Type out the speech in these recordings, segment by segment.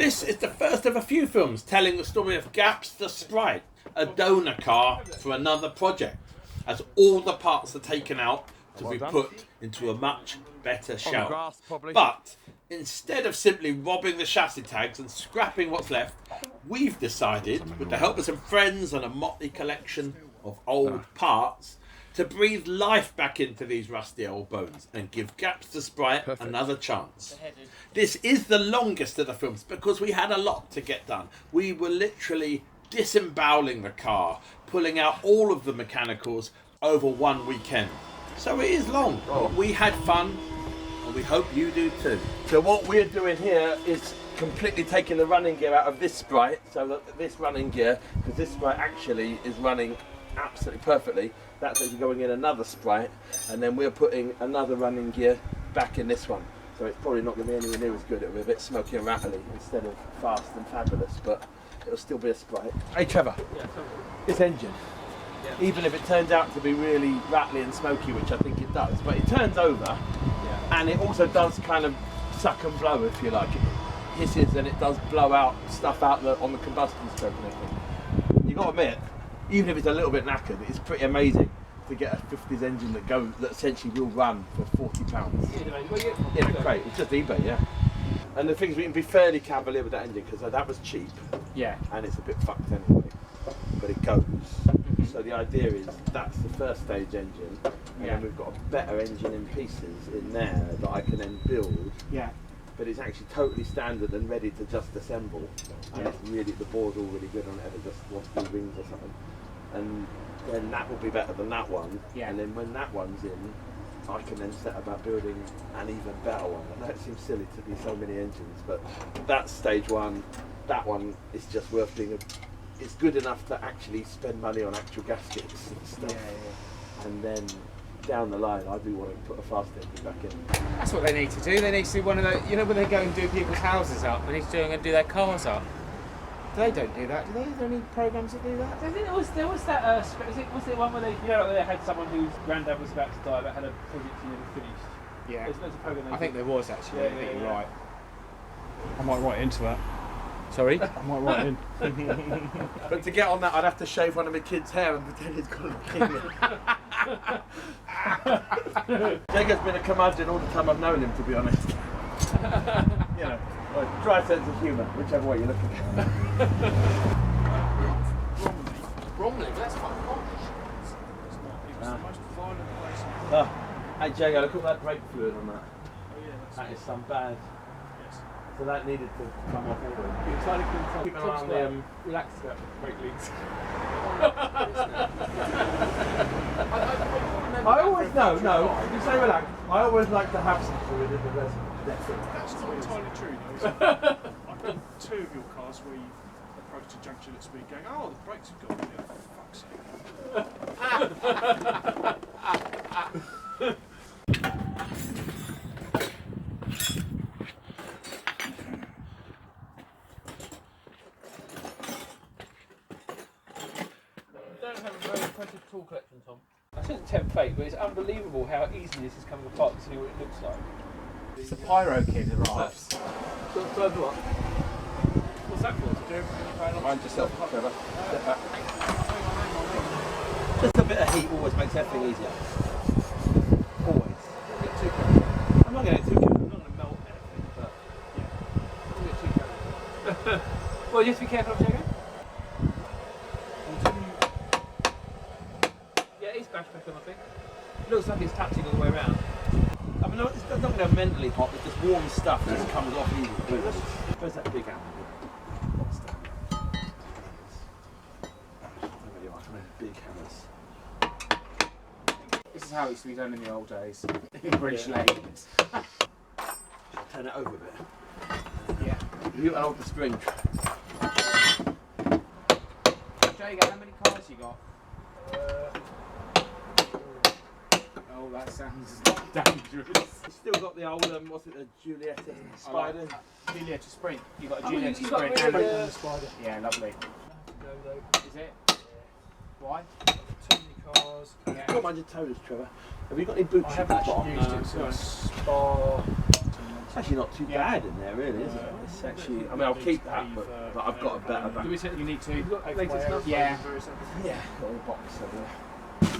This is the first of a few films telling the story of Gaps the Sprite, a donor car for another project, as all the parts are taken out to be put into a much better shell. But instead of simply robbing the chassis tags and scrapping what's left, we've decided, with the help of some friends and a motley collection of old parts, to breathe life back into these rusty old bones and give Gaps the Sprite another chance. This is the longest of the films because we had a lot to get done. We were literally disemboweling the car, pulling out all of the mechanicals over one weekend. So it is long, but we had fun and we hope you do too. So what we're doing here is completely taking the running gear out of this Sprite, so that this running gear, because this Sprite actually is running absolutely perfectly, that's actually going in another Sprite, and then we're putting another running gear back in this one. So it's probably not going to be anywhere near as good. It'll be a bit smoky and rattly instead of fast and fabulous, but it'll still be a Sprite. Hey Trevor, this engine, even if it turns out to be really rattly and smoky, which I think it does, but it turns over, and it also does kind of suck and blow, if you like. It hisses and it does blow out stuff out on the combustion stroke and everything. You've got to admit, even if it's a little bit knackered, it's pretty amazing to get a 50s engine that essentially will run for £40 in a crate. It's just eBay, yeah. And the thing is, we can be fairly cavalier with that engine because that was cheap. Yeah. And it's a bit fucked anyway, but it goes. So the idea is that's the first stage engine, and then we've got a better engine in pieces in there that I can then build. Yeah. But it's actually totally standard and ready to just assemble. And it's really, the board's all really good on it, and it just wants to do rings or something. And then that will be better than that one. Yeah. And then when that one's in, I can then set about building an even better one. I know it seems silly to be so many engines, but that's stage one. That one is just worth being it's good enough to actually spend money on actual gaskets and stuff. Yeah. And then down the line, I do want to put a fast engine back in. That's what they need to do. They need to do one of the, you know, when they go and do people's houses up, they need to go and do their cars up. They don't do that, do they? Are there any programs that do that? I think there was that. Was it one where they, you know, they had someone whose granddad was about to die, but had a project nearly finished? Yeah. There's a program. I think there was actually. I think you're right. I might write into that. Sorry? I might write in. But to get on that, I'd have to shave one of my kids' hair and pretend he's got a king. Jacob's been a curmudgeon all the time I've known him, to be honest. You know, a dry sense of humour, whichever way you're looking at. Bromley, that's quite posh. It's the most violent place. Hey Jago, look at that brake fluid on that. Oh yeah, that is some bad. Yes. So that needed to come off anyway. You're trying to Keep an eye on the relax about brake leaks. I always no. You say relax. I always like to have some fluid in the reservoir. That's not entirely true though. I've done 2 of your cars where you've approached a junction at speed going, oh, the brakes have gone. Yeah, for fuck's sake. Tool collection, Tom. I shouldn't tempt fate, but it's unbelievable how easily this is coming apart to see what it looks like. It's a pyro kid arrives. What's that for? To do? Mind yourself, Trevor. Step back. Just a bit of heat always makes everything easier. Always. Don't get too careful. I'm not getting too careful. I'm not going to melt anything, but yeah. Don't get too careful. Well, you have to be careful, Jago. I think. It looks like it's touching all the way around. I mean, it's not going to go mentally hot, but just warm stuff just comes off easily. Where's that big hammer? What's that? There you are, big hammers. This is how it used to be done in the old days. In British lanes. Turn it over a bit. Yeah. You hold the string. Jago, how many cars you got? Oh, that sounds dangerous. You've still got the old, what's it, the Juliet Spider? Juliet Sprint. You got a Oh, Juliet you got Sprint rid of and the Spider. yeah, lovely. Is it? Why? Too many cars. Yeah. Don't mind your toes, Trevor. Have you got any boots? I haven't actually used it, so it's spa. It's actually not too bad in there, really, is it? It's actually. I mean, I'll keep that, but I've got a better back. Do we take, You need to. you've got latest stuff? Yeah. Yeah, got a box over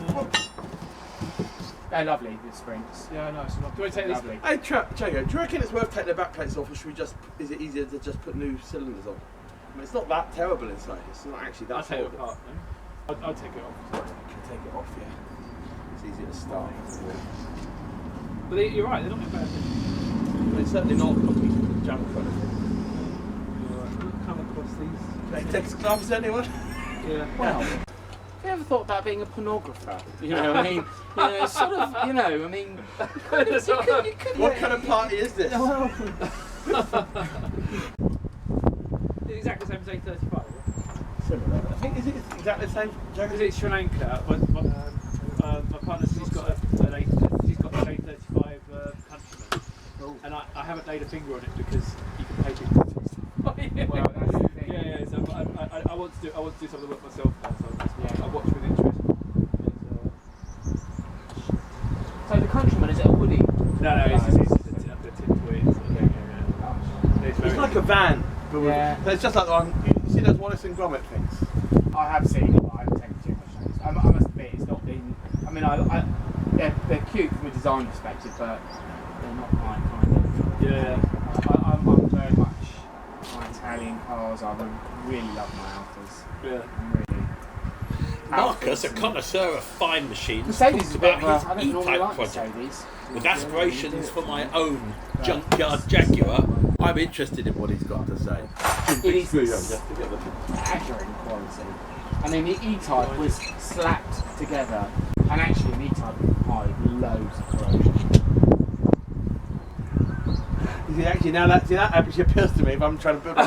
there. They're lovely, the Sprints. Yeah, I know. So do we take this? Lovely. Hey, Jago, do you reckon it's worth taking the back plates off, or should we just? Is it easier to just put new cylinders on? I mean, it's not that terrible inside. It's not actually that I'll take it horrible. apart. No? I'll take it off. You can take it off, yeah. It's easier to start. But you're right. They're not in bad thing. But it's certainly not a piece of junk or anything. Come across these. Latex gloves, anyone? Yeah. Well, have you ever thought about being a pornographer? You know, I mean, you know, sort of, you know, I mean, you could, What kind of party is this? It's exactly the same as A35. Similar. I think is it exactly the same? Because it's Sri Lanka. My partner's she's got an A35 Countryman, and I haven't laid a finger on it because you can pay people. Well, that's the thing. Yeah. So I want to do some of the work myself now. So I watch with interest. So the Countryman, is it a woody? No, it's just a tin to it. It's like a van. Yeah. So it's just like the one. You see those Wallace and Gromit things? I have seen it, but I haven't taken too much notice. I must admit, it's not been. I mean, they're cute from a design perspective, but they're not my kind of. Yeah. I'm very much my Italian cars. I really love my Alphas. Yeah. I'm really. Marcus, a connoisseur of fine machines, Mercedes talks is a bit about of a, I his don't normally E-Type like project. Mercedes. With aspirations for my own Junkyard Jaguar, I'm interested in what he's got to say. It is Together. staggering quality. I mean, the E-Type was slapped together, and actually an E-Type can hide loads of corrosion. You see, actually, now that actually appeals to me if I'm trying to build one.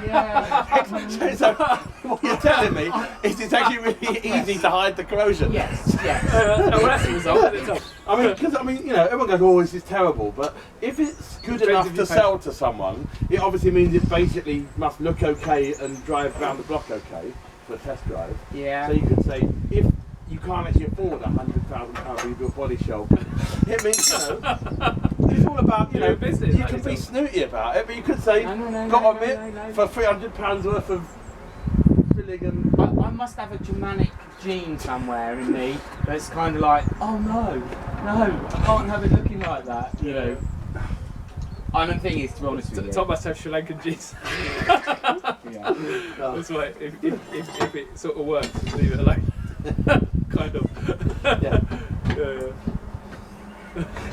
Yeah. So what you're telling me is it's actually really easy to hide the corrosion. Yes. Well, that's the result. I mean, because you know, everyone goes, "Oh, this is terrible," but if it's good enough to sell to someone, it obviously means it basically must look okay and drive around the block okay for a test drive. Yeah. So you could say, if you can't actually afford £100,000 rebuilt body shop, it means, you know, it's all about, you know, business, you can be snooty about it, but you could say, No, got to admit, for £300 worth of filling and... I must have a Germanic gene somewhere in me that's kind of like, oh no, I can't have it looking like that, you know. And the thing is, to be honest with you, Tom must have Sri Lankan genes. yeah. That's why if it sort of works, just leave it alone. Kind of. Yeah. Yeah.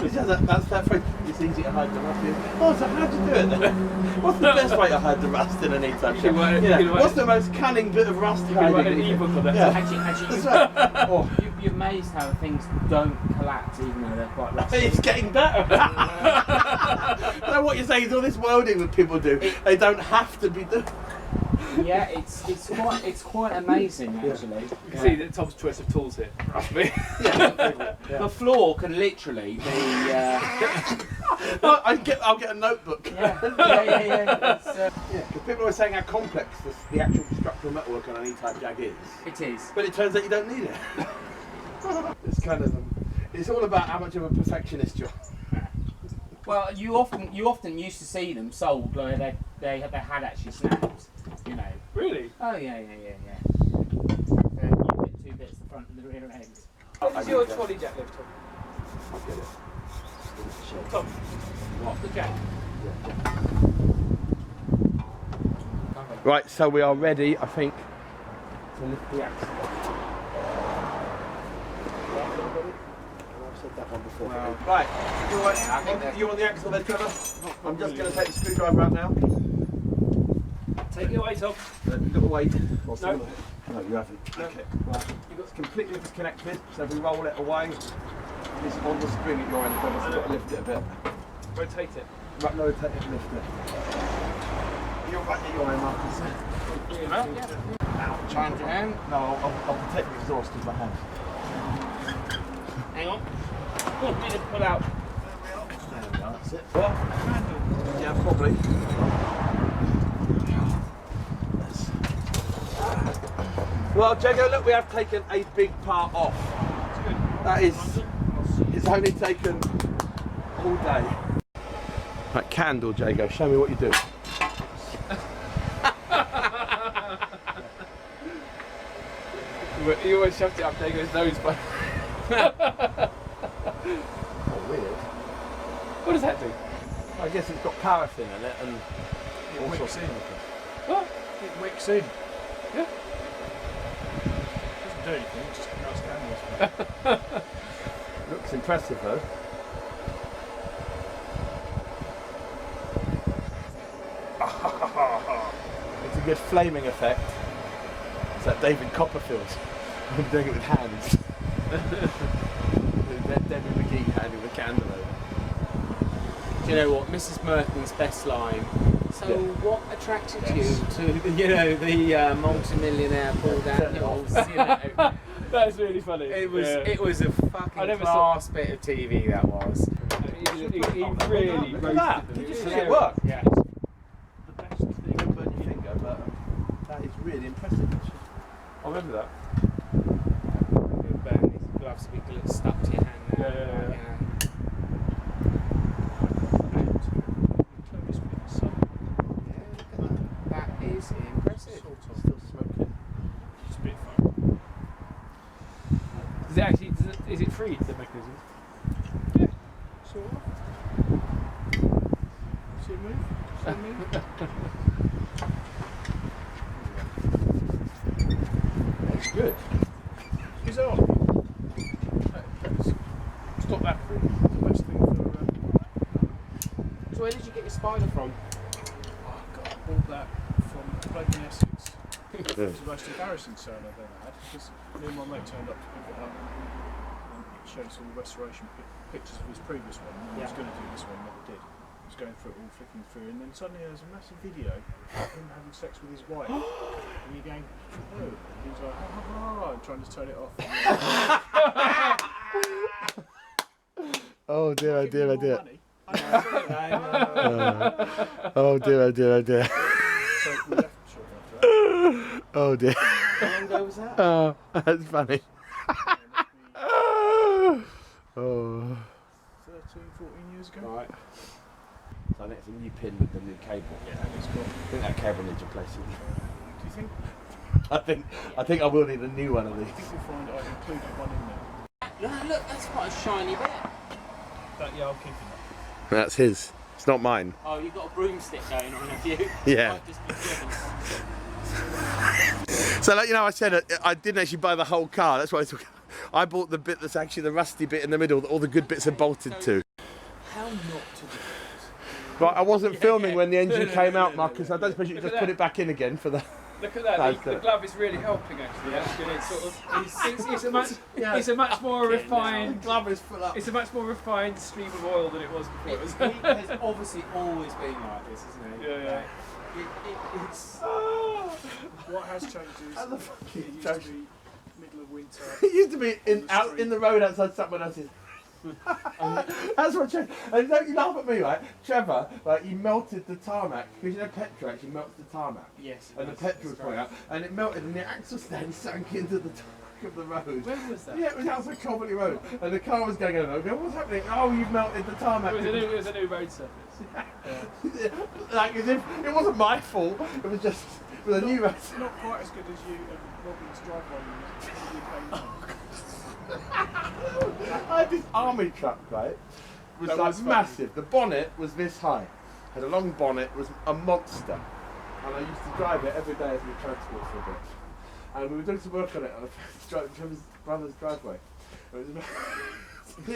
It's just that's that phrase, it's easy to hide the rust. Oh, so how'd you do it then? What's the best way to hide the rust in an E-Type shop? What's the most cunning bit of rust You can write hiding? an ebook on that. Yeah. Actually, That's right. Oh. you're amazed how things don't collapse even though they're quite rusty. It's getting better. So what you're saying is all this welding that people do, they don't have to be doing. Yeah, it's quite amazing actually. You can see that Tom's choice of tools here. The floor can literally be. I'll get a notebook. Yeah. Because people are saying how complex the actual structural metalwork on an E-Type Jag is. It is. But it turns out you don't need it. It's kind of it's all about how much of a perfectionist you are. Well, you often used to see them sold where they had actually snaps, you know. Really? Oh yeah. You get two bits, the front and the rear end. What was your trolley jack lift, Tom? I'll get it. Tom, what? The jack? Right, so we are ready, I think, to lift the axle. I've said that one before. Well, Right, you on the axle there, Trevor? I'm just going to take the screwdriver out now. Take it away, Tom. You've got to wait. No. No, you haven't. Okay. Right. You've got completely disconnected, so if we roll it away, it's on the spring at your end, but you've got to lift it a bit. Rotate it. Right, rotate it and lift it. You're right at your end, Marcus. Change your hand. No, I'll protect the exhaust with my hand. Hang on. Oh, you just pull out. There we are, that's it. What? Yeah, probably. Well, Jago, look, we have taken a big part off. That is, it's only taken all day. Right, candle, Jago. Show me what you do. You always shoved it up Jago's nose, but. Oh, weird. What does that do? I guess it's got paraffin in it and It wicks in. What? It wicks in. Yeah. Doesn't do anything, it just melts candles. looks impressive though. It's a good flaming effect. It's like David Copperfield's. I'm doing it with hands. Debbie McGee handing the candle over. Do you know what? Mrs. Merton's best line. So, Yeah. what attracted you to, the multi-millionaire Paul Daniels? That's really funny. It was a fucking class bit of TV that was. He really Look at that. roasted them. Did you see it work? Yeah. The best thing about your finger, but that is really impressive. Actually. I remember that. Burn these gloves to be stuck to your hand now. Yeah. That is impressive. Still smoking. It's a bit fun. Is it free, the mechanism? Yeah, sort of. See it move? See it move? That's good. Is it on? Stop that free. The best thing for. So where did you get your spider from? Oh God, I bought that from Blake in Essex. It was the most embarrassing sale I've ever had because me and my mate turned up to pick it up and showed us all the restoration pictures of his previous one. And he was going to do this one, never did. He was going through it all, flicking through, and then suddenly there's a massive video of him having sex with his wife. And you're going, oh. And he was like, ha ha ha, and trying to turn it off. Oh dear, oh dear, oh dear. Money. I didn't see it. Oh dear, oh dear, oh dear. So we left shortly after that. Oh dear. How long ago was that? Oh, that's funny. Oh. 13, 14 years ago. Right. So I think it's a new pin with the new cable. Yeah, it's got. I think that cable needs replacing. Do you think? I think I will need a new one of I these. think you'll find I've included one in there. No, look, that's quite a shiny bit. Yeah, I'll keep it. That's his. It's not mine. Oh, you've got a broomstick going on, have you? Yeah. Might just be driven. So, like, I said I didn't actually buy the whole car. That's why I bought the bit that's actually the rusty bit in the middle that all the good bits are bolted to. How not to do it? But I wasn't filming when the engine came out, Marcus. I don't suppose you could just put it back in again for the. Look at that, Nice, the look. glove is really helping actually. That's good. It's sort of, it's a much more refined glove is full up. It's a much more refined stream of oil than it was before. He has obviously always been like this, isn't he? Yeah. It's What has changed is How the it fuck used is to changed? be middle of winter. It used to be out in the road outside someone else's. That's what changed. And don't you laugh at me, right? Trevor, like, he melted the tarmac because petrol actually melts the tarmac. yes. And the petrol was pouring out, and it melted, and the axle stand sank into the tarmac of the road. Where was that? Yeah, it was outside Coventry Road, and the car was going over. I go, what's happening? Oh, you've melted the tarmac. It was a new road surface. Like as if it wasn't my fault. It was just with a new road. Not quite as good as you and Robin's driveway I had this army truck, right? It was That like was funny. massive. The bonnet was this high. Had a long bonnet. Was a monster. And I used to drive it every day as my transport for a bit. And we were doing some work on it on Trevor's brother's driveway. It was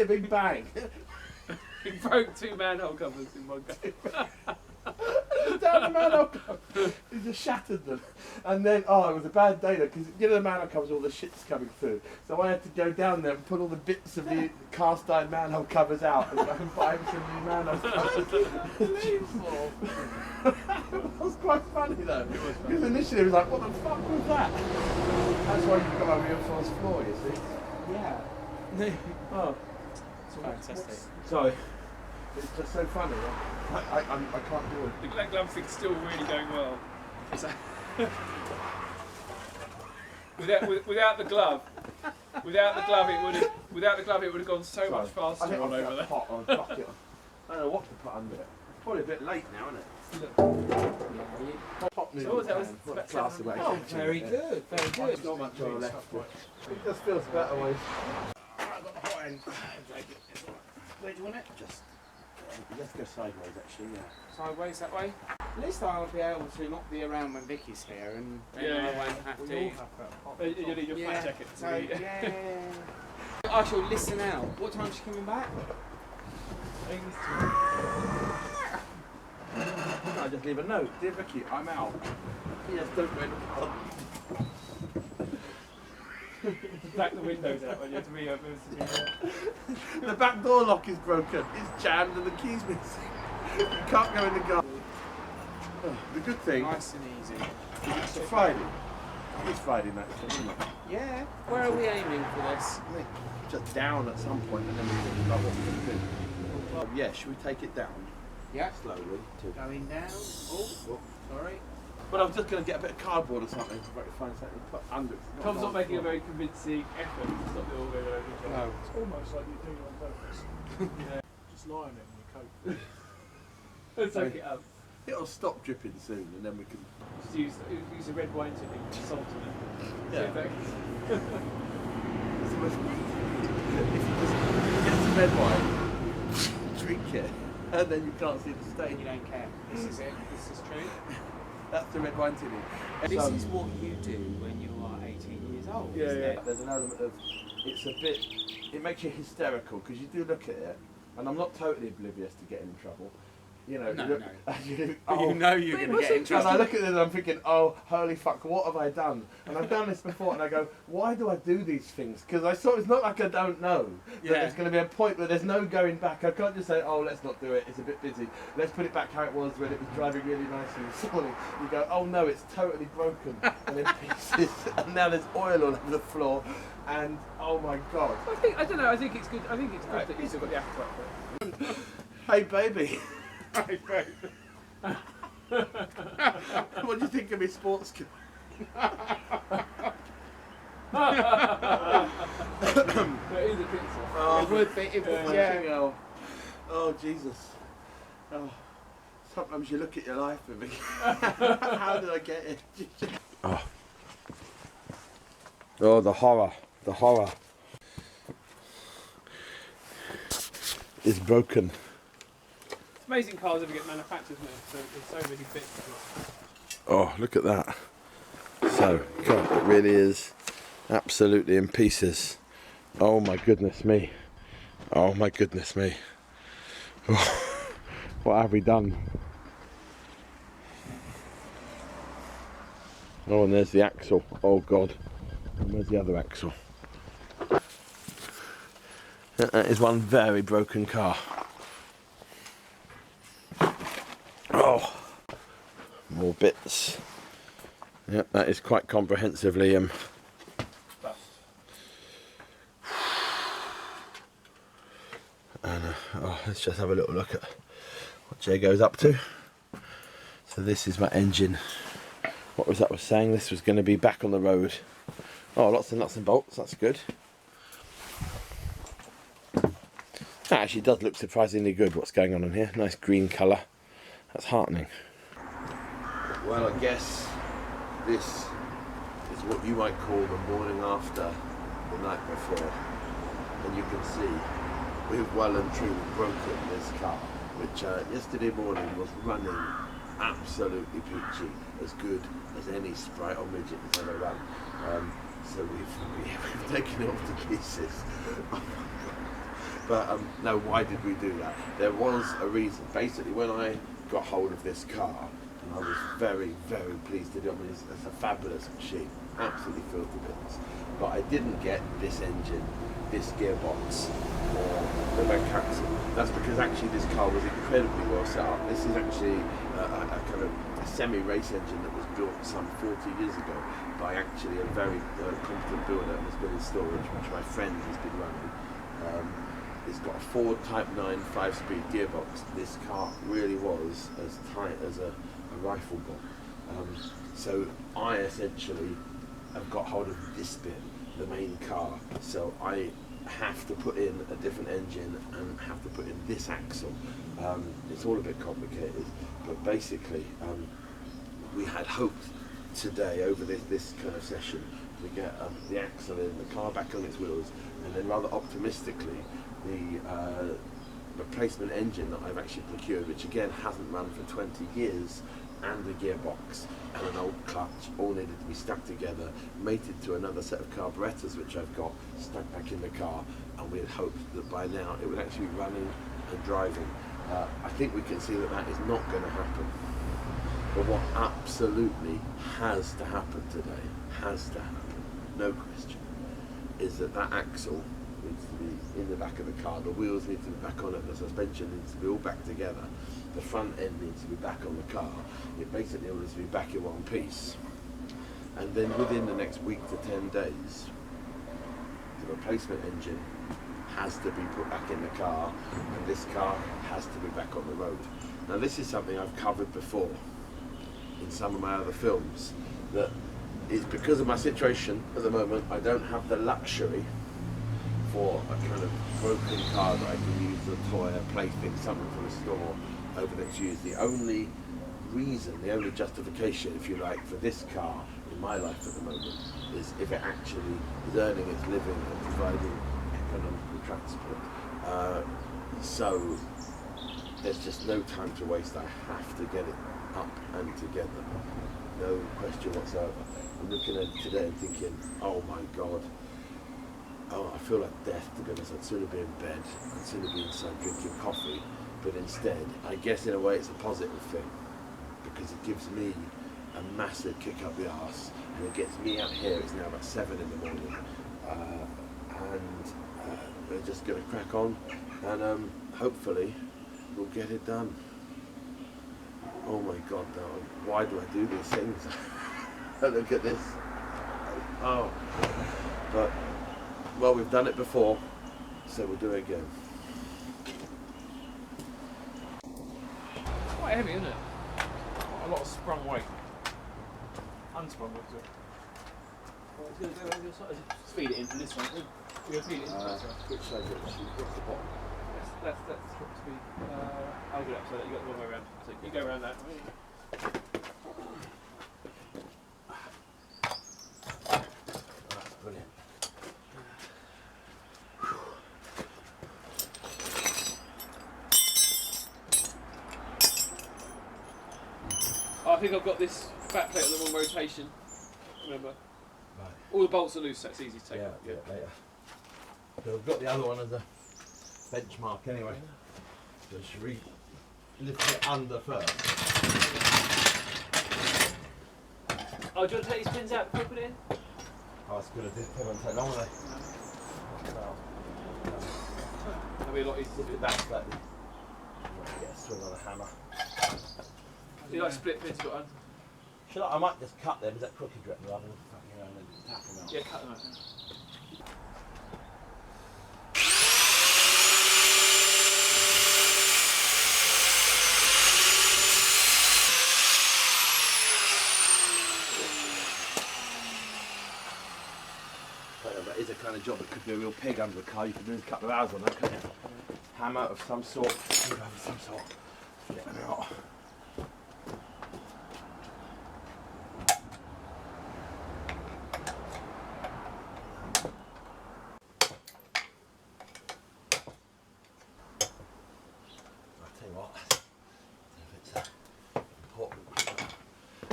a big bang. He broke 2 manhole covers in one go. Down the manhole cover. He just shattered them. And then, it was a bad day though, because the manhole covers, all the shit's coming through. So I had to go down there and put all the bits of the cast iron manhole covers out and go and buy him some new manhole covers. That was quite funny though. Because initially it was like, what the fuck was that? That's why you've got over your first floor, you see. Yeah. Oh, Fantastic. sorry. It's just so funny. I can't do it. That glove thing's still really going well. Without the glove, it would have gone so much I faster think all I'll over get a there. pot or a bucket. I don't know what to put under it. probably a bit late now, isn't it? Pop So that was class away. Oh, very good, very good. There's not much on the left. It just feels better ways. I've got the hot end. Where do you want it? Just let's go sideways, actually. Yeah. Sideways that way. At least I'll be able to not be around when Vicky's here, and then I won't have to. You need your flat jacket. So I shall listen out. What time's she coming back? I just leave a note. Dear Vicky, I'm out. Yes, don't win. Back the windows out when you have to reopen. The back door lock is broken. It's jammed and the key's missing. You can't go in the garden. The good thing Nice and easy. is it's a Friday. It's Friday night, isn't it? Yeah. Where are we aiming for this? Just down at some point and then we think about what we're going to do. Yeah, should we take it down? Yeah. Slowly. Going down. Oh, sorry. But I was just going to get a bit of cardboard or something to find something to put under it. Tom's not making a very convincing effort to stop the all going over each other. No. It's almost like you're doing it on purpose. Yeah. Just lie on it in your coat. Let's take it up. It'll stop dripping soon and then we can... Just use a red wine to salt in it. Yeah. See if that It's the most... If you just get some red wine, drink it, and then you can't see the You stain. don't care. This is it. This is true. That's the red wine tinny. This is what you do when you are 18 years old, isn't it? There's an element of... It's a bit... It makes you hysterical because you do look at it, and I'm not totally oblivious to getting in trouble. You know, No, you look, no. oh, You know you're going to get in and trouble. I look at it and I'm thinking, oh, holy fuck, what have I done? And I've done this before and I go, why do I do these things? Because I saw it's not like I don't know that Yeah. there's going to be a point where there's no going back. I can't just say, oh, let's not do it, it's a bit busy. Let's put it back how it was when it was driving really nicely this morning. You go, oh no, it's totally broken and in pieces. And now there's oil all over the floor. And oh my God. I don't know. I think it's good. I think it's good that you've still got the appetite for it. Hey baby, Right, right. what do you think of me sports car? That is a pizza. Oh, It would be. It would, yeah. Oh Jesus. Oh, sometimes you look at your life and think, how did I get it? Oh, the horror. The horror is broken. It's amazing cars ever get manufactured now. So there's so many bits. Oh, look at that. So, God, it really is absolutely in pieces. Oh my goodness me. Oh my goodness me. What have we done? Oh, and there's the axle. Oh God. And where's the other axle? That is one very broken car. Oh, more bits. Yep, that is quite comprehensively and let's just have a little look at what Jago's up to. So this is my engine. What was that was saying? This was going to be back on the road. Oh, lots and lots of bolts. That's good. That actually does look surprisingly good. What's going on in here? Nice green colour. That's heartening. Well, I guess this is what you might call the morning after the night before. And you can see we've well and truly broken this car, which yesterday morning was running absolutely peachy, as good as any Sprite or midget has ever run. So we've taken it off to pieces. But no, why did we do that? There was a reason. Basically, when I got hold of this car, and I was very, very pleased to do it. I mean, it's a fabulous machine, absolutely filled with bits. But I didn't get this engine, this gearbox, or the Mk1. That's because actually this car was incredibly well set up. This is actually a kind of a semi-race engine that was built some 40 years ago by actually a very competent builder and has been in storage, which my friend has been running. It's got a Ford Type 9 5-speed gearbox. This car really was as tight as a rifle gun. So I essentially have got hold of this bit, the main car. So I have to put in a different engine and have to put in this axle. It's all a bit complicated, but basically we had hoped today over this kind of session to get the axle in, the car back on its wheels, and then rather optimistically the replacement engine that I've actually procured, which again hasn't run for 20 years, and a gearbox and an old clutch all needed to be stuck together, mated to another set of carburetors which I've got stuck back in the car, and we had hoped that by now it would actually be running and driving. I think we can see that that is not going to happen. But what absolutely has to happen today, has to happen, no question, is that axle needs to be in the back of the car, the wheels need to be back on it, the suspension needs to be all back together, the front end needs to be back on the car. It basically all needs to be back in one piece. And then within the next week to 10 days, the replacement engine has to be put back in the car, and this car has to be back on the road. Now this is something I've covered before in some of my other films, that is because of my situation at the moment, I don't have the luxury for a kind of broken car that I can use as a toy, a plaything, something from a store over the next years. The only reason, the only justification, if you like, for this car in my life at the moment is if it actually is earning its living and providing economical transport. So there's just no time to waste. I have to get it up and together, no question whatsoever. I'm looking at it today and thinking, oh my God, oh, I feel like death, to be honest. I'd sooner be in bed, I'd sooner be inside drinking coffee, but instead, I guess in a way it's a positive thing, because it gives me a massive kick up the arse, and it gets me out here. It's now about 7 in the morning, and we're just going to crack on, and hopefully we'll get it done. Oh my God, no, why do I do these things? Look at this. Oh, but, well, we've done it before, so we'll do it again. It's quite heavy, isn't it? Quite a lot of sprung weight. Unsprung weight, is it? Just feed it in from this one. You're going to feed it into this one? Which side is it? What's the bottom? That's got to be. I'll get up so that you got the wrong way around. So you go around that. Brilliant. I think I've got this back plate on the wrong rotation. Remember? Right. All the bolts are loose, so it's easy to take. Yeah, later. So we've got the other one as a benchmark anyway. So should we lift it under first? Oh, do you want to take these pins out before we put it in? Oh, it's good. They won't take long, will they? That'll be a lot easier to Lift do. it back slightly. Get a swing on a hammer. You like split pins, got on? I might just cut them. Is that crooked rather than fucking around and tap them out? Yeah, cut them out. That is a kind of job that could be a real pig under the car. You could do a couple of hours on that, couldn't you? Hammer of some sort. Get them out.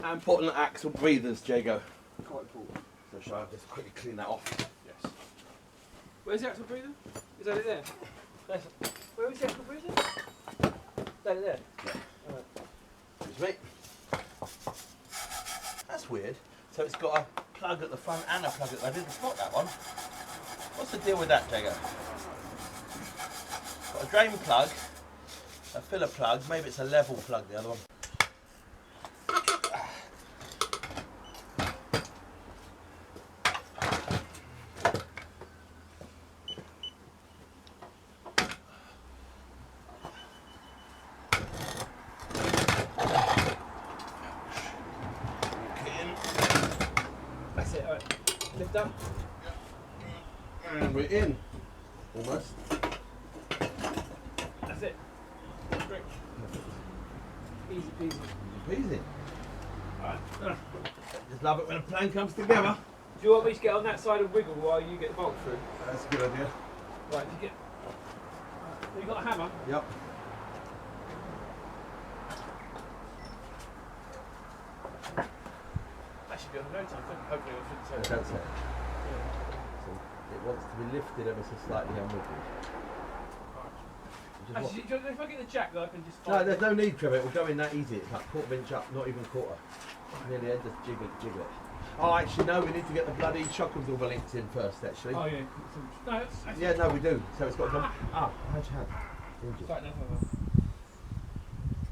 How important are axle breathers, Jago? Quite important. So shall I just quickly clean that off? Yes. Where's the actual breather? Is that it there? Where is the actual breather? That it there? Yeah. Excuse me. That's weird. So it's got a plug at the front and a plug at the... I didn't spot that one. What's the deal with that, Jago? Got a drain plug, a filler plug, maybe it's a level plug, the other one. That's it, alright. Lift up. And we're in. Almost. That's it. Great. Easy peasy. Easy. Alright. Just love it when a plan comes together. Do you want me to get on that side and wiggle while you get the bolt through? That's a good idea. Right, you got a hammer? Yep. That should be on no time, hopefully it shouldn't That's say. it. So it wants to be lifted ever so slightly onward. Actually, if I get the jack, I can just No, there's no need, Trevor. It will go in that easy. It's like quarter of inch up, not even quarter. Nearly end, just jiggle it. Oh, actually, no, we need to get the bloody shock absorber linked in first, actually. Oh, yeah. No, that's Yeah, no, we do. So it's got to come. Ah, how'd you have? Injured. Right, no.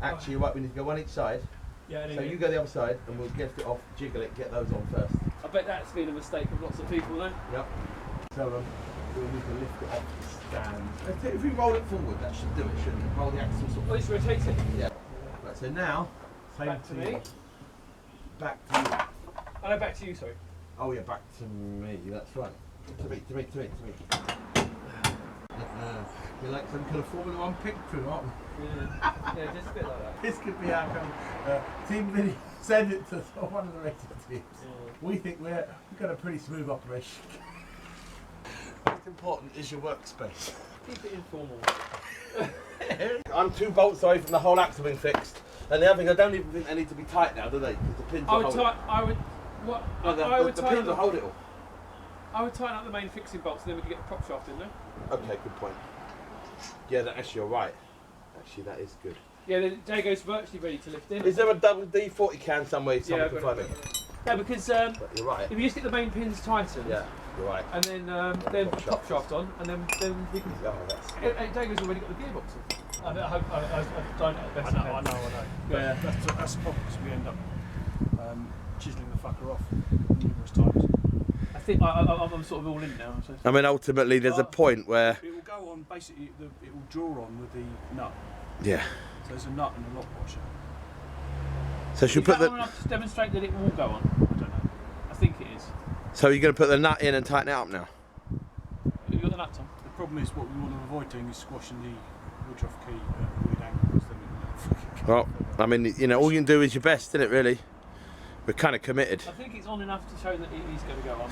Actually, right, we need to go one each side. Yeah, So you go the other side, and we'll get it off, jiggle it, get those on first. I bet that's been a mistake of lots of people, though. Yep. So we'll need to lift it off the stand. If we roll it forward, that should do it, shouldn't it? Roll the axle sort Well, of. it's rotating. Yeah. Right, so now, same Back to me. Back to you. Oh, no, back to you, sorry. Oh yeah, back to me, that's right. To me. We're like some kind of Formula 1 pit crew, aren't we? Yeah, just a bit like that. This could be our team video. Send it to one of the racing teams. Yeah. We think we've got a pretty smooth operation. Most important is your workspace. Keep it informal. I'm 2 bolts away from the whole axle being fixed. And the other thing, I don't even think they need to be tight now, do they? Because the pins will hold it. The pins will hold it all. I would tighten up the main fixing bolts, and then we could get the prop shaft in there. Okay, good point. Yeah, actually you're right. Actually, that is good. Yeah, the Dago's virtually ready to lift in. Is there a double D40 can somewhere someone Yeah, can find it? No, because But you're right. if you just get the main pins tightened, Yeah, you're right. and then put the top shaft on, and then we can. Oh, that's Dago's already got the gearbox in. I hope I've done it best I know. Yeah. That's the problem, because we end up chiseling the fucker off numerous times. I think I'm sort of all in now. So. I mean, ultimately, there's a point where. It will go on, basically, it will draw on with the nut. Yeah. So there's a nut and a lock washer. So should Is we that put long the. enough to demonstrate that it will go on? I don't know. I think it is. So you're going to put the nut in and tighten it up now? Have you got the nuts on? The problem is, what we want to avoid doing is squashing the Woodruff key at a weird angle, because then it will fucking Well, I mean, you know, all you can do is your best, isn't it, really? We're kind of committed. I think it's on enough to show that it is going to go on.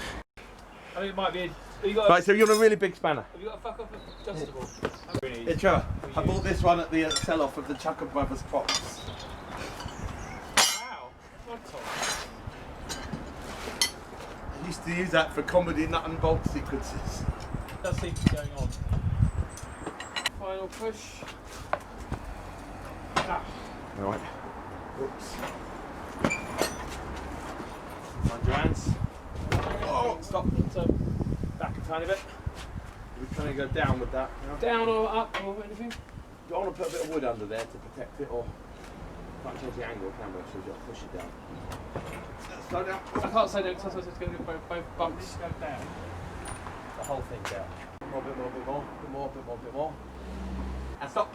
I think it might be. Have you got Right, so you're a really big spanner. Have you got a fuck off adjustable? Really Hey, Trevor, I bought this one at the sell-off of the Chucker Brothers props. Wow. What top? I used to use that for comedy nut and bolt sequences. Does seem to be going on. Final push. Ah. Right. Oops. Mind your hands. Oh, stop. So back a tiny bit. We're trying to go down with that. You know? Down or up or anything? Do I want to put a bit of wood under there to protect it, or can't change the angle, can we? So we just push it down. Slow down. I can't say that because it's going to go both bumps. go down. The whole thing down. More, bit more. And stop.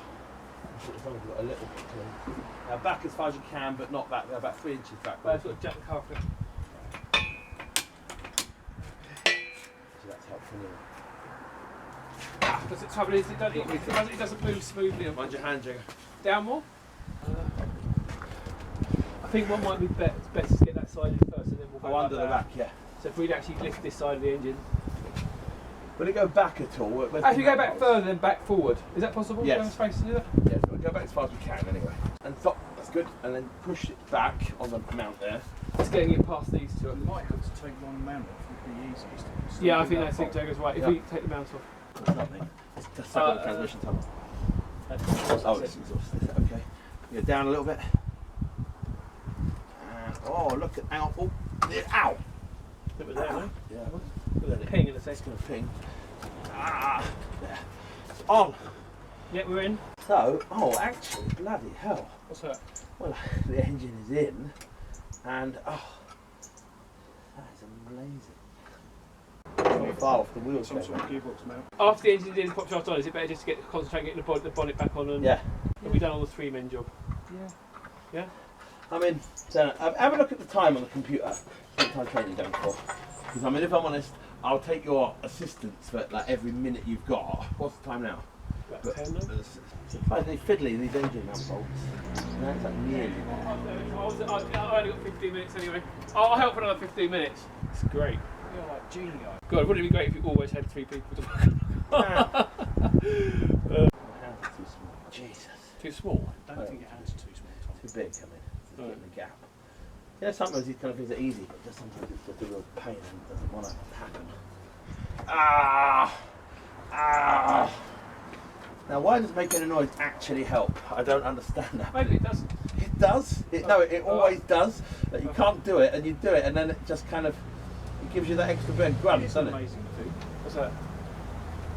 As long as you've got a little bit clean. Now back as far as you can, but not back. They're about 3 inches back. I've got to jack the car flip. So that's helpful. Because the trouble is, it doesn't move smoothly. Mind your hand, Jigger. Down more? I think what might be best is get that side in first, and then we'll go Go under the that. rack, yeah. So if we'd actually lift this side of the engine. Will it go back at all? Actually, go back further than back forward. Is that possible? Yes. Do you have space to do that? Yeah, we'll go back as far as we can anyway. And stop, that's good. And then push it back on the mount there. It's getting it past these two. You might have to take one mount off, would be easiest. Yeah, I think that's it. Jago's right. If we take the mount off. It's nothing. It's just the transmission tunnel. Oh, it's exhaust. Is that okay? Yeah, down a little bit. And, oh, look at, ow. Oh, yeah, ow. It was there, no? Yeah, Look at the ping in a it's second. going to ping. Ah, there. It's on. Yeah, we're in. So, oh, actually, bloody hell. What's that? Well, the engine is in, and oh, that is amazing. Not far off the wheels. Some sort of gearbox mount. After the engine's in, pop shaft on, is it better just to concentrate on getting the bonnet back on? And Yeah. have we done all the 3-men job? Yeah. Yeah? I mean, so, have a look at the time on the computer. What time train you're going for? Because I mean, if I'm honest, I'll take your assistance for like every minute you've got. What's the time now? About 10 now. It's like fiddly, these engine mount bolts. No, it's like nearly there. I only got 15 minutes anyway. I'll help for another 15 minutes. It's great. You're like Junkyard. God, wouldn't it be great if you always had 3 people to work on? My hands are too small. Jesus. Too small? I don't think your hands are too small, Tom. Too big, I mean. It's getting the gap. Yeah, sometimes these kind of things are easy, but just sometimes it's just a real pain and it doesn't want to happen. Ah! Now, why does making a noise actually help? I don't understand that. Maybe it doesn't. It does. It always does. That you can't do it, and you do it, and then it just kind of it gives you that extra bit of grunt, It's doesn't it? amazing thing. What's that?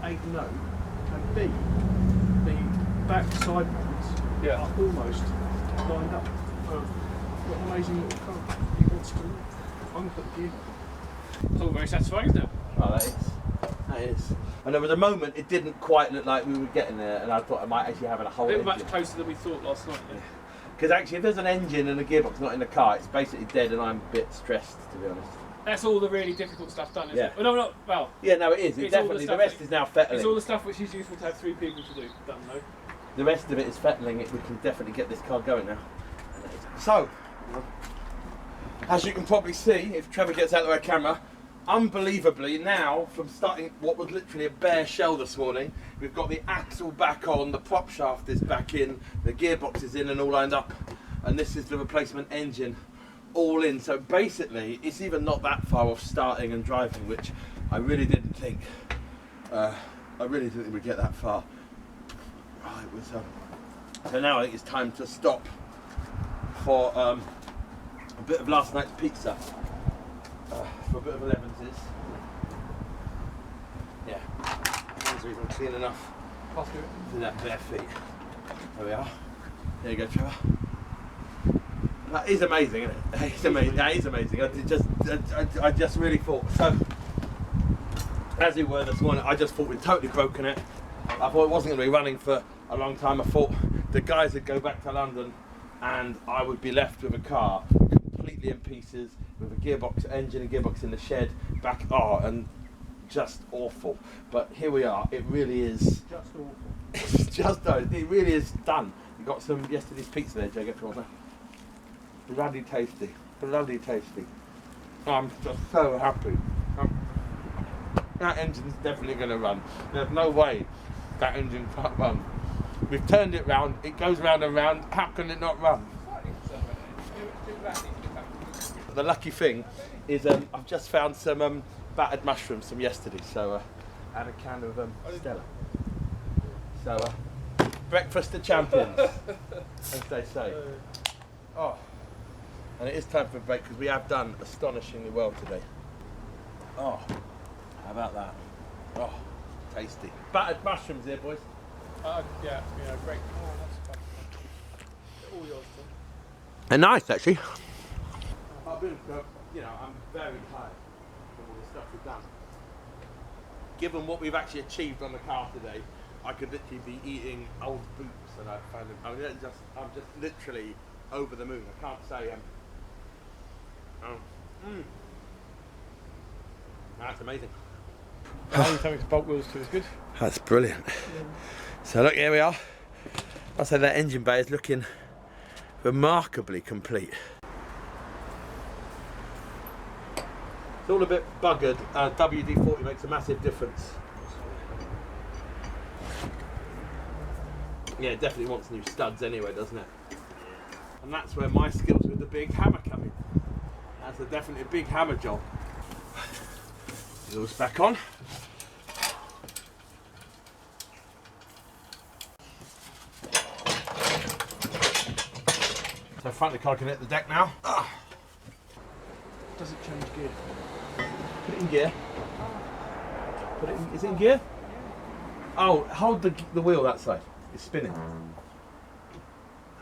A, no, and B, the back side ones are almost lined up. What an amazing little car. He wants to. I'm going to put the gear on. It's all very satisfying, isn't it? Oh, that is. That is. And there was a moment it didn't quite look like we were getting there, and I thought I might actually have a whole A bit engine. much closer than we thought last night. Yeah. Because actually, if there's an engine and a gearbox not in the car, it's basically dead, and I'm a bit stressed, to be honest. That's all the really difficult stuff done, isn't Yeah. it? Well, no, not well. Yeah, no, it is. It It's all the definitely. The stuff rest that- is now fettling. It's all the stuff which is useful to have 3 people to do done, though. The rest of it is fettling. We can definitely get this car going now. So, as you can probably see, if Trevor gets out of our camera, unbelievably now, from starting what was literally a bare shell this morning, we've got the axle back on, the prop shaft is back in, the gearbox is in and all lined up, and this is the replacement engine all in. So basically, it's even not that far off starting and driving, which I really didn't think. We'd get that far. Right, it was. So now I think it's time to stop for a bit of last night's pizza. For a bit of 11's. Yeah, hands are even clean enough in that bare feet. There we are. There you go, Trevor. That is amazing, isn't it? That is amazing. That is amazing. I just really thought so. As we were this morning, I just thought we'd totally broken it. I thought it wasn't going to be running for a long time. I thought the guys would go back to London and I would be left with a car completely in pieces, with a gearbox engine and gearbox in the shed back, and just awful. But here we are. It really is Just awful. it's just it really is done. You got some yesterday's pizza there, Jay. Get from bloody tasty, bloody tasty. I'm just so happy. That engine's definitely going to run. There's no way that engine can't run. We've turned it round. It goes round and round. How can it not run? The lucky thing is I've just found some battered mushrooms from yesterday, so and a can of Stella. So breakfast of champions, as they say. Oh, and it is time for a break because we have done astonishingly well today. Oh, how about that? Oh, tasty. Battered mushrooms here, boys. Yeah, great. Oh, that's fun. All yours, Tom. And nice, actually. I've been, I'm very tired from all the stuff we've done. Given what we've actually achieved on the car today, I could literally be eating old boots, and I found them. I'm just literally over the moon. I can't say. That's amazing. Something to bolt wheels to is good. That's brilliant. So look, here we are. I say that engine bay is looking remarkably complete. It's all a bit buggered. WD-40 makes a massive difference. Yeah, it definitely wants new studs anyway, doesn't it? And that's where my skills with the big hammer come in. That's definitely a big hammer job. Wheels back on. So front of the car can hit the deck now. Does it change gear? Put it in gear. Is it in gear? Oh, hold the wheel that side. It's spinning.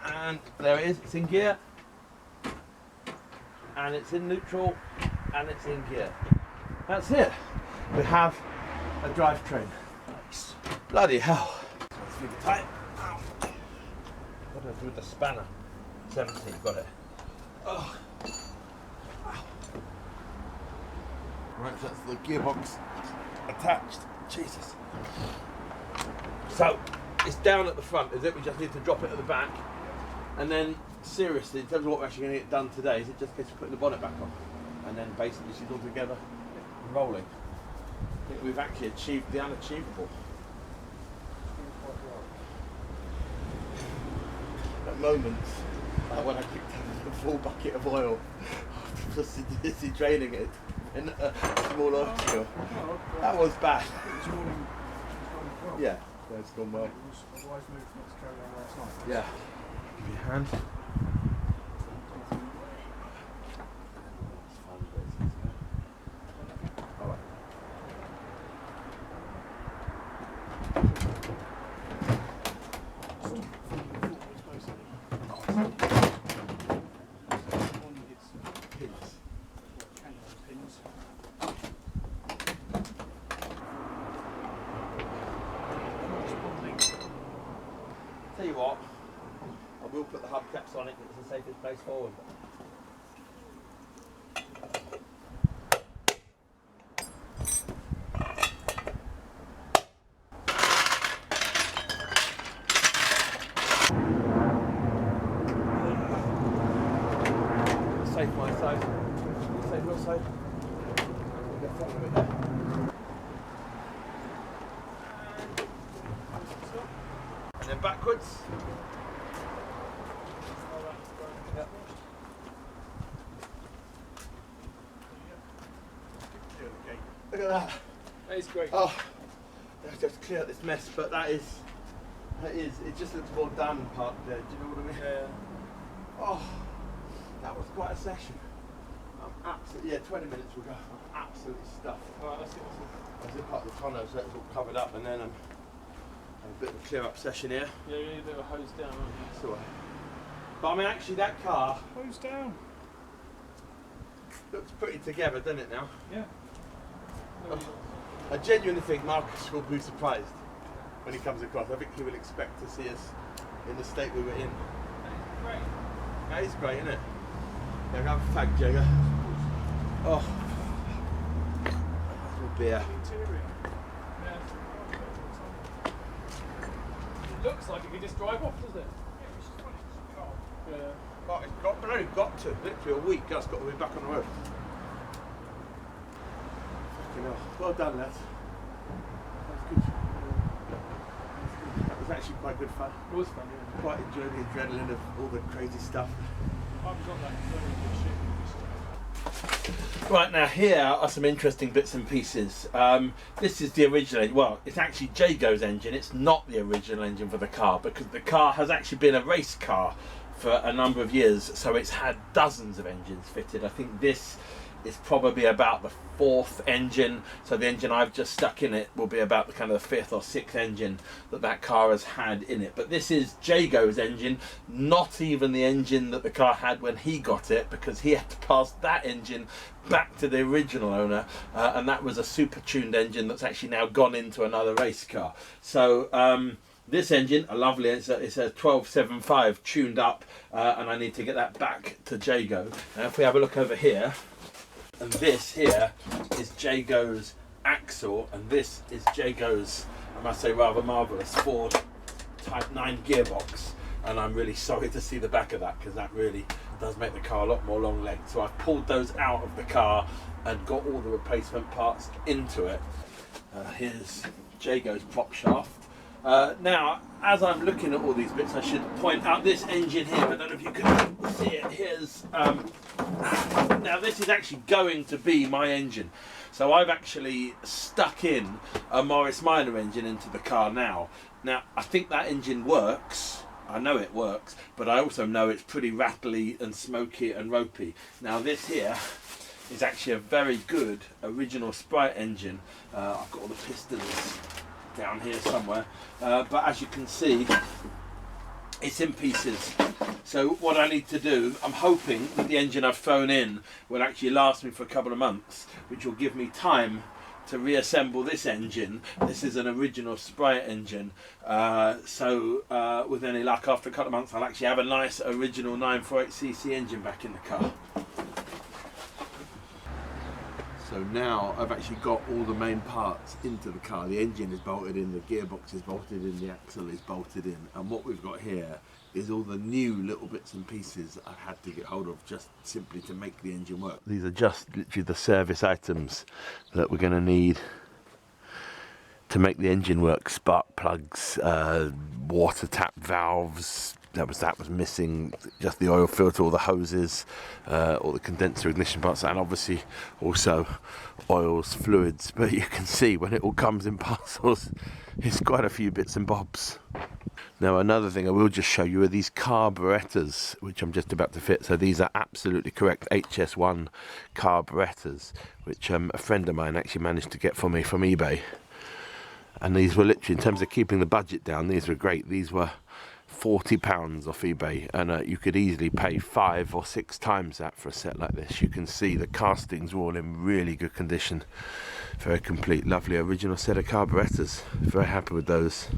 And there it is. It's in gear. And it's in neutral. And it's in gear. That's it. We have a drivetrain. Nice. Bloody hell. Let's leave it tight. What do I do with the spanner? 17, got it. Oh. Right, so that's the gearbox attached. Jesus. So it's down at the front, is it? We just need to drop it at the back. And then, seriously, in terms of what we're actually going to get done today, is it just gets putting the bonnet back on? And then basically she's all together and rolling. I think we've actually achieved the unachievable. At moments, when I picked up a full bucket of oil, just busy draining it in a small oil spill. That was bad. Yeah, it's gone well. Otherwise moved not to carry on last night. Yeah. Give you a hand. Alright. Tell you what, I will put the hubcaps on it, it's the safest place forward. Safe my side, safe your side. Get front of it there. And then backwards. Yep. Look at that. That is great. Oh, I just clear up this mess, but it just looks more done part there, do you know what I mean? Yeah. Oh, that was quite a session. I'm absolutely, yeah, 20 minutes we'll go. I'm absolutely stuffed. Alright, let's get I zip up the tonneau so it's all covered up, and then have a bit of a clear up session here. Yeah, you need a bit of a hose down, aren't you? So, but I mean, actually, that car Hose down. looks pretty together, doesn't it now? Yeah. I genuinely think Marcus will be surprised when he comes across. I think he will expect to see us in the state we were in. Great. That is great, isn't it? Yeah, have a fag, Jagger. Oh, a little beer. Interior. It looks like it could just drive off, doesn't it? Yeah. Oh, it's only got to. Literally a week, just got to be back on the road. Fucking hell. Well done, lads. That was good. That was actually quite good fun. It was fun, yeah. Quite enjoyed the adrenaline of all the crazy stuff. I've got that very good shit. Right, now here are some interesting bits and pieces. This is the original, well, it's actually Jago's engine. It's not the original engine for the car because the car has actually been a race car for a number of years, so it's had dozens of engines fitted. I think this is probably about the 4th engine, so the engine I've just stuck in it will be about the kind of the 5th or 6th engine that car has had in it. But this is Jago's engine, not even the engine that the car had when he got it, because he had to pass that engine back to the original owner, and that was a super tuned engine that's actually now gone into another race car. So this engine, a lovely, it's a 1275 tuned up, and I need to get that back to Jago. Now if we have a look over here, and this here is Jago's axle, and this is Jago's, I must say, rather marvellous Ford Type 9 gearbox. And I'm really sorry to see the back of that, because that really does make the car a lot more long-legged. So I've pulled those out of the car and got all the replacement parts into it. Here's Jago's prop shaft. Now, as I'm looking at all these bits, I should point out this engine here. I don't know if you can see it. Here's now this is actually going to be my engine. So I've actually stuck in a Morris Minor engine into the car now. Now, I think that engine works. I know it works, but I also know it's pretty rattly and smoky and ropey. Now this here is actually a very good original Sprite engine. I've got all the pistons down here somewhere, but as you can see, it's in pieces. So what I need to do, I'm hoping that the engine I've thrown in will actually last me for a couple of months, which will give me time to reassemble this engine. This is an original Sprite engine, so with any luck, after a couple of months I'll actually have a nice original 948cc engine back in the car. So So now I've actually got all the main parts into the car. The engine is bolted in, the gearbox is bolted in, the axle is bolted in, and what we've got here is all the new little bits and pieces I've had to get hold of just simply to make the engine work. These are just literally the service items that we're going to need to make the engine work. Spark plugs, water tap valves, that was missing, just the oil filter, all the hoses, all the condenser ignition parts, and obviously also oils, fluids. But you can see when it all comes in parcels, it's quite a few bits and bobs. Now another thing I will just show you are these carburetors, which I'm just about to fit. So these are absolutely correct HS1 carburetors, which a friend of mine actually managed to get for me from eBay. And these were literally, in terms of keeping the budget down, these were great. These were £40 off eBay, and you could easily pay 5 or 6 times that for a set like this. You can see the castings are all in really good condition, very complete, lovely original set of carburetors. Very happy with those.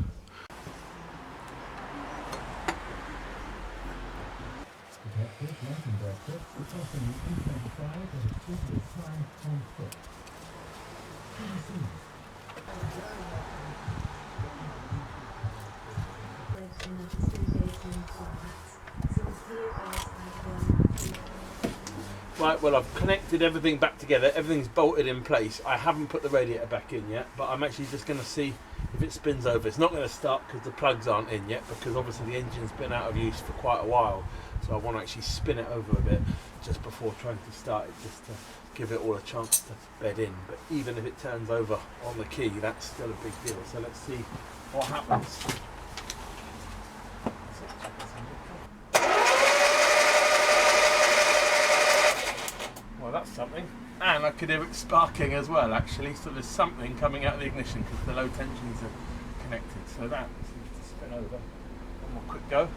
Right, well, I've connected everything back together, everything's bolted in place. I haven't put the radiator back in yet, but I'm actually just going to see if it spins over. It's not going to start because the plugs aren't in yet, because obviously the engine's been out of use for quite a while, so I want to actually spin it over a bit just before trying to start it, just to give it all a chance to bed in. But even if it turns over on the key, that's still a big deal, so let's see what happens. Well, that's something. And I could hear it sparking as well, actually, so there's something coming out of the ignition because the low tensions are connected. So that seems to spin over. One more quick go.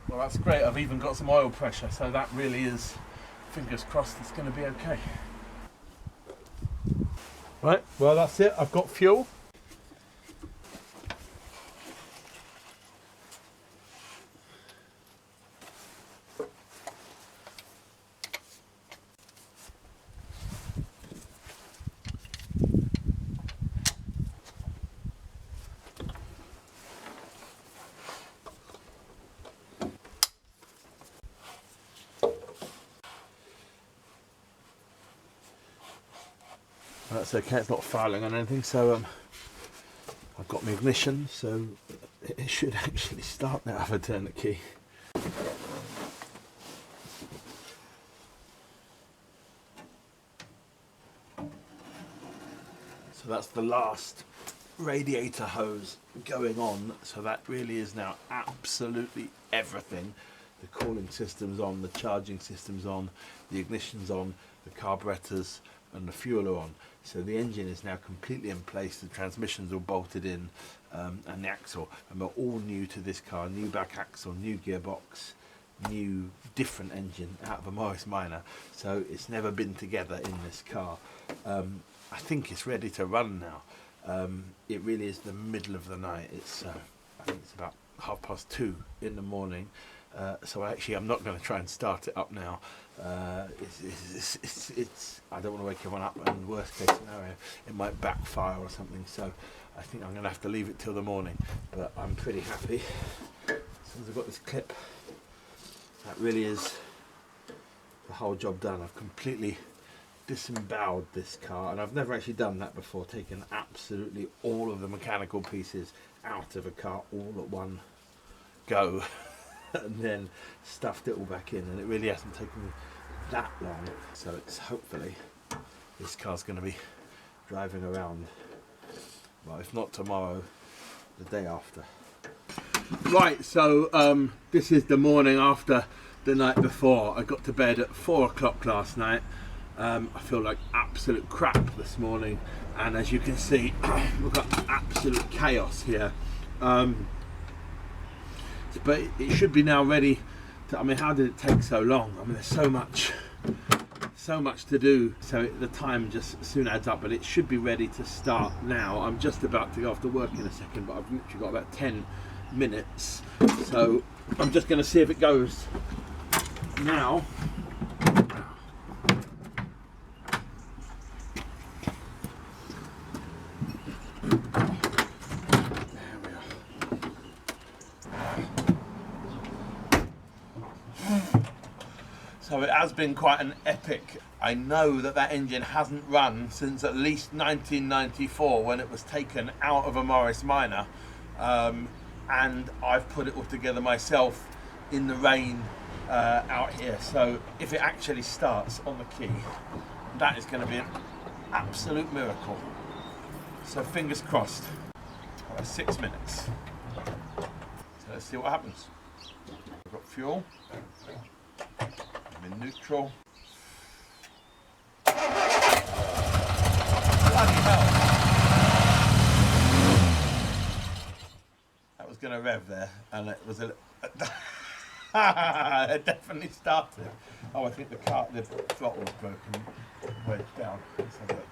Well, that's great. I've even got some oil pressure, so that really is, fingers crossed, it's going to be okay. Right, well, that's it. I've got fuel. That's okay, it's not fouling on anything, so I've got my ignition, so it should actually start now if I turn the key. So that's the last radiator hose going on, so that really is now absolutely everything. The cooling system's on, the charging system's on, the ignition's on, the carburetors and the fuel are on. So the engine is now completely in place, the transmission's all bolted in, and the axle, and we're all new to this car. New back axle, new gearbox, new different engine out of a Morris Minor, so it's never been together in this car. I think it's ready to run now. It really is the middle of the night. It's I think it's about 2:30 in the morning. So actually I'm not going to try and start it up now. I don't want to wake everyone up, and worst case scenario it might backfire or something, so I think I'm going to have to leave it till the morning. But I'm pretty happy as soon as I've got this clip. That really is the whole job done. I've completely disemboweled this car, and I've never actually done that before, taken absolutely all of the mechanical pieces out of a car all at one go and then stuffed it all back in, and it really hasn't taken me that long. So it's hopefully this car's going to be driving around, well, if not tomorrow, the day after. Right, so this is the morning after the night before. I got to bed at 4 o'clock last night. I feel like absolute crap this morning, and as you can see we've got absolute chaos here. But it should be now ready to, I mean, how did it take so long? I mean, there's so much to do, so the time just soon adds up, but it should be ready to start now. I'm just about to go off to work in a second, but I've literally got about 10 minutes, so I'm just going to see if it goes. Now, so it has been quite an epic. I know that that engine hasn't run since at least 1994 when it was taken out of a Morris Minor, and I've put it all together myself in the rain out here. So if it actually starts on the key, that is going to be an absolute miracle. So fingers crossed. 6 minutes. So let's see what happens. I've got fuel. I'm in neutral. Bloody hell. That was going to rev there, and it was a it definitely started. Oh, I think the throttle was broken. Wedged down. Let's have a look.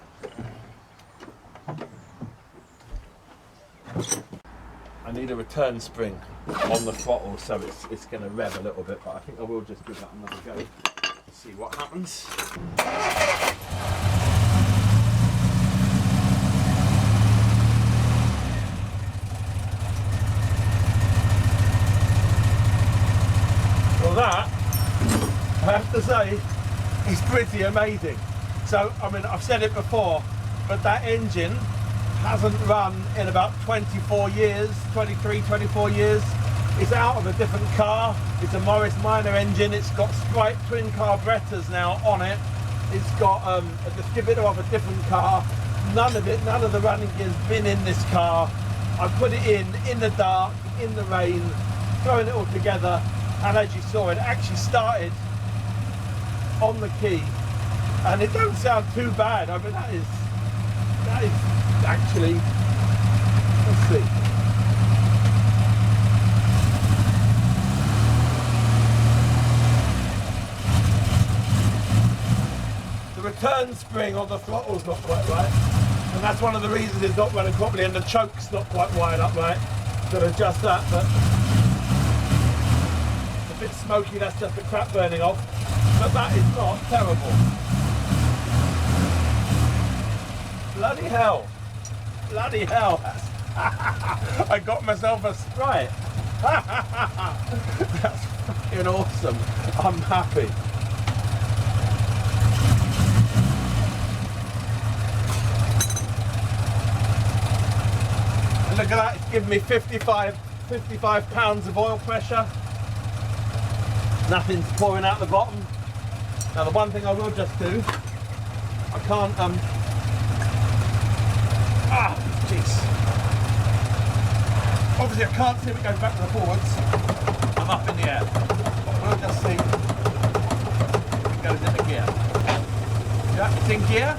I need a return spring on the throttle, so it's going to rev a little bit, but I think I will just give that another go. See what happens. Well, that, I have to say, is pretty amazing. So, I mean, I've said it before, but that engine hasn't run in about 24 years, 23, 24 years. It's out of a different car. It's a Morris Minor engine. It's got Sprite twin carburetors now on it. It's got a distributor of a different car. None of the running gear's been in this car. I put it in the dark, in the rain, throwing it all together, and as you saw, it actually started on the key. And it don't sound too bad. I mean, that is actually, let's see. The return spring on the throttle's not quite right, and that's one of the reasons it's not running properly, and the choke's not quite wired up right. Got to adjust that, but it's a bit smoky, that's just the crap burning off, but that is not terrible. Bloody hell. Bloody hell. I got myself a Sprite. That's fucking awesome. I'm happy. And look at that, it's given me 55 pounds of oil pressure. Nothing's pouring out the bottom. Now the one thing I will just do, I can't jeez. Obviously I can't see if it goes back and forwards. I'm up in the air. But we'll just see if it goes into gear. Yeah, it's in gear.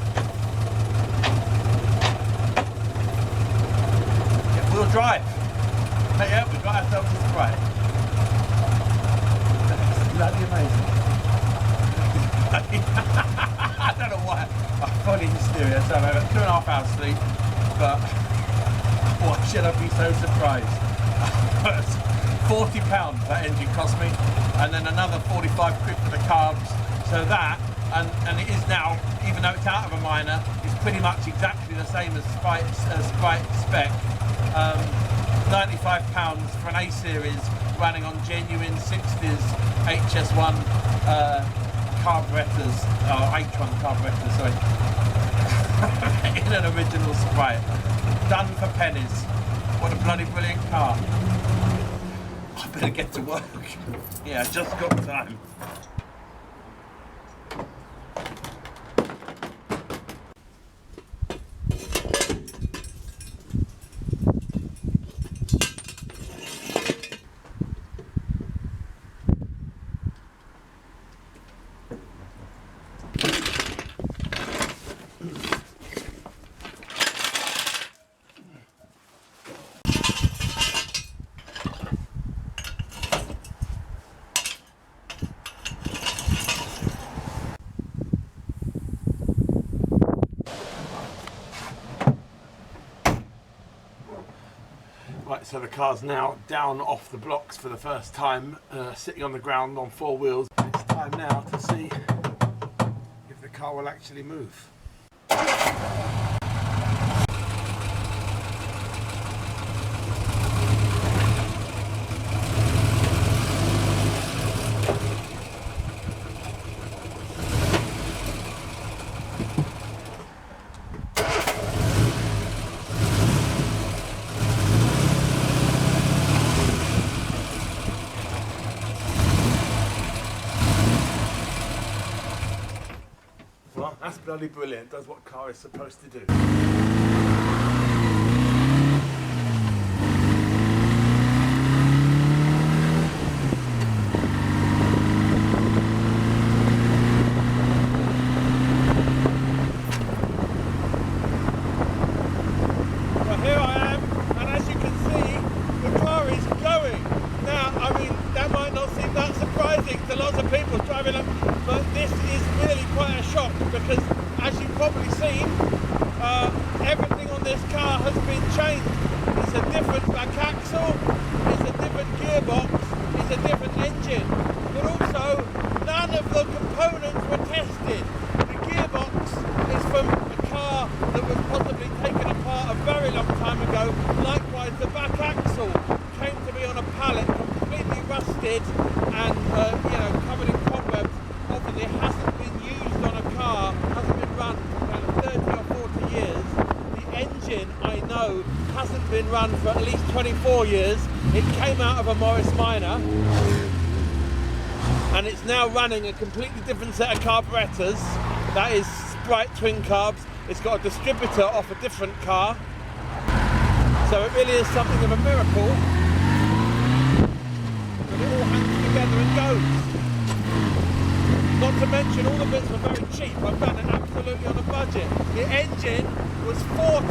Yeah, wheel drive. Hey, yeah, we've got ourselves a Sprite. That's bloody amazing. I don't know why. I'm fully mysterious. I've had 2.5 hours sleep. But why should I be so surprised? £40 that engine cost me, and then another 45 quid for the carbs. So that, and it is now, even though it's out of a minor, it's pretty much exactly the same as Sprite spec. £95 for an A series running on genuine 60s HS1 carburetors, H1 carburetors, sorry. In an original Sprite, done for pennies. What a bloody brilliant car. I better get to work. Yeah, just got time. Right, so the car's now down off the blocks for the first time, sitting on the ground on 4 wheels. It's time now to see if the car will actually move. Well, that's bloody brilliant. Does what car is supposed to do. Well, here I am, and as you can see, the car is going. Now, I mean, that might not seem that surprising to lots of people driving up, but this is really quite a shock because, as you've probably seen, everything on this car has been changed. It's a different back axle, it's a different gearbox, it's a different engine, but also none of the components were tested. The gearbox is from a car that was possibly taken apart a very long time ago. Likewise, the back axle came to be on a pallet, completely rusted and covered in cobwebs. Obviously, it hasn't been used on a car, hasn't been run for kind of 30 or 40 years. The engine, I know, hasn't been run for at least 24 years. It came out of a Morris Minor, and it's now running a completely different set of carburetors. That is Sprite twin carbs. It's got a distributor off a different car. So it really is something of a miracle. But it all hangs together and goes. Not to mention all the bits were very cheap. I've done it absolutely on a budget. The engine was £40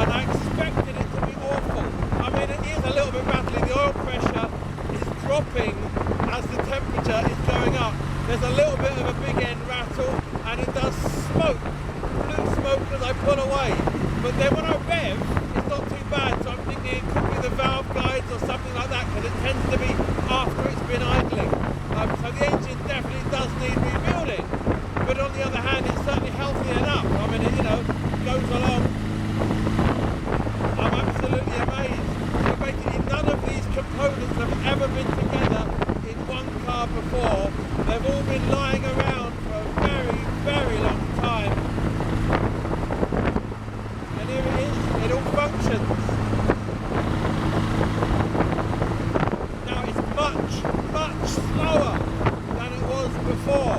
and I expected it to be awful. I mean, it is a little bit rattling. The oil pressure is dropping as the temperature is going up. There's a little bit of a big end rattle and it does smoke, blue smoke as I pull away. But then when I rev, it's not too bad. So I'm thinking it could be the valve guides or something like that because it tends to be after it's been idling. So the engine definitely does need rebuilding, but on the other hand, it's certainly healthy enough. I mean, it, goes along. I'm absolutely amazed. So basically, none of these components have ever been together in one car before. They've all been lying around for a very, very long time. And here it is. It all functions. Now it's much slower than it was before.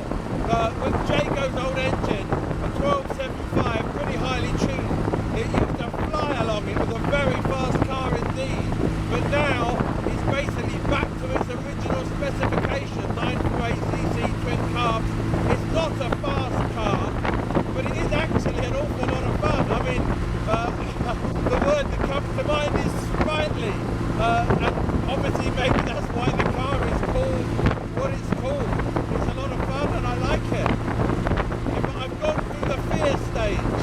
With Jayco's old engine, a 1275, pretty highly tuned, it used to fly along. It was a very fast car indeed. But now it's basically back to its original specification, 948cc twin carbs. It's not a fast car, but it is actually an awful lot of fun. I mean, the word that comes to mind is sprightly. And obviously maybe that's why the car is called what it's called. It's a lot of fun and I like it. But I've gone through the fear stage.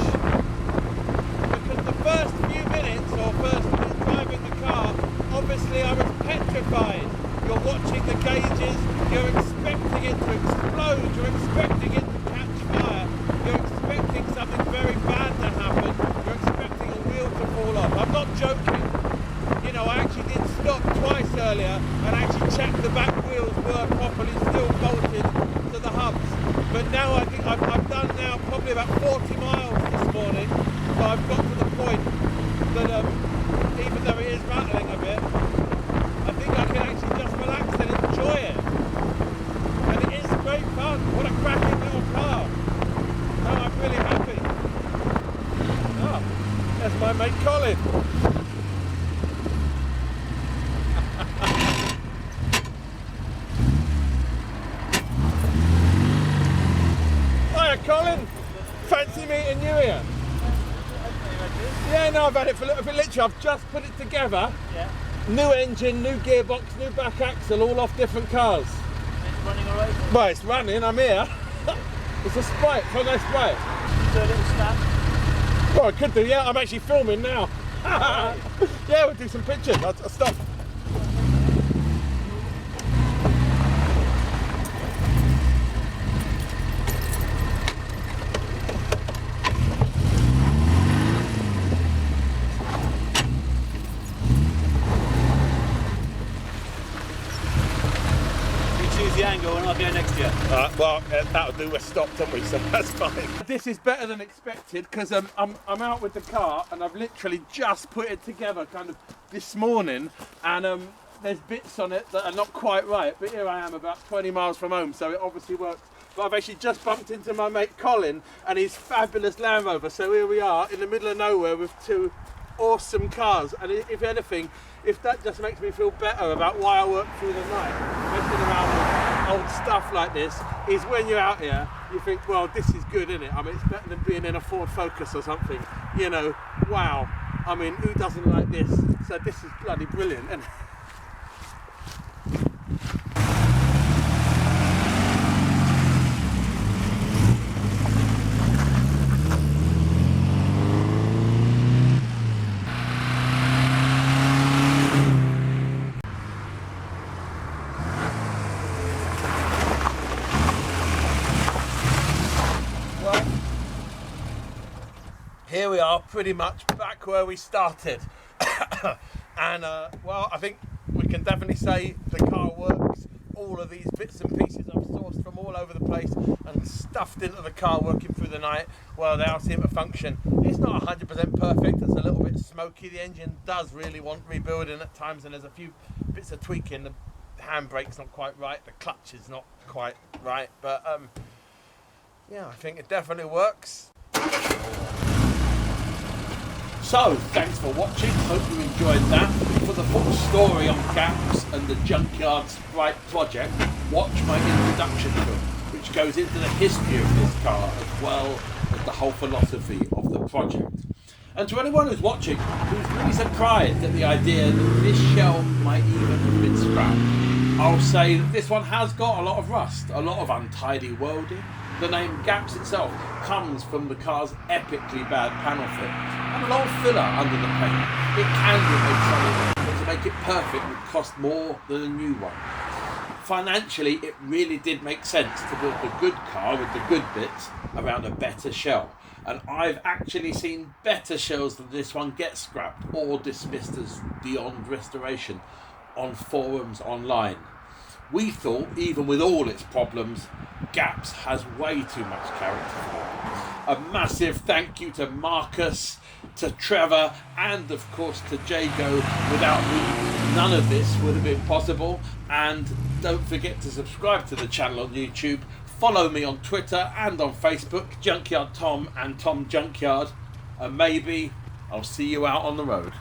Because the first few minutes or first minutes driving the car, obviously I was petrified. You're watching the gauges, you're expecting it to explode, you're expecting it to catch fire, you're expecting something very bad to happen, you're expecting a wheel to fall off. I'm not joking. I actually did stop twice earlier and actually checked the back wheels were properly still bolted to the hubs. But now I think I've done now probably about 40 miles this morning, so I've got to the point that even though it is rattling a bit, I think I can actually just relax and enjoy it. And it is great fun. What a cracking little car. No, I'm really happy. Oh, there's my mate Colin. Colin, fancy meeting you here? Yeah, no, I've had it for a little bit. Literally, I've just put it together. Yeah. New engine, new gearbox, new back axle, all off different cars. It's running all right? Well, it's running, I'm here. It's a Sprite, Frogeye Sprite. Do a little snap? Well, I could do, yeah. I'm actually filming now. Right. Yeah, we'll do some pictures. I'll stop. and I'll go next year. Well, that'll do. We're stopped, haven't we? So that's fine. This is better than expected because I'm out with the car and I've literally just put it together kind of this morning, and there's bits on it that are not quite right, but here I am about 20 miles from home, so it obviously works. But I've actually just bumped into my mate Colin and his fabulous Land Rover, so here we are in the middle of nowhere with two awesome cars. And if anything, if that just makes me feel better about why I work through the night, messing around with old stuff like this, is when you're out here, you think, well, this is good, isn't it? I mean, it's better than being in a Ford Focus or something, you know. Wow, I mean, who doesn't like this? So this is bloody brilliant, isn't it? Here we are, pretty much back where we started. And well, I think we can definitely say the car works. All of these bits and pieces I've sourced from all over the place and stuffed into the car working through the night, well, they all seem to function. It's not 100% perfect, it's a little bit smoky. The engine does really want rebuilding at times, and there's a few bits of tweaking. The handbrake's not quite right, the clutch is not quite right, but yeah, I think it definitely works. So, thanks for watching, hope you enjoyed that. For the full story on Gaps and the Junkyard Sprite project, watch my introduction film, which goes into the history of this car as well as the whole philosophy of the project. And to anyone who's watching, who's really surprised at the idea that this shell might even have been scrapped, I'll say that this one has got a lot of rust, a lot of untidy welding. The name Gaps itself comes from the car's epically bad panel fit, and a lot of filler under the paint. It can be made solid, but to make it perfect would cost more than a new one. Financially, it really did make sense to build the good car with the good bits around a better shell. And I've actually seen better shells than this one get scrapped or dismissed as beyond restoration on forums online. We thought, even with all its problems, Gaps has way too much character. A massive thank you to Marcus, to Trevor, and of course to Jago, without whom none of this would have been possible. And don't forget to subscribe to the channel on YouTube, follow me on Twitter and on Facebook, Junkyard Tom and Tom Junkyard, and maybe I'll see you out on the road.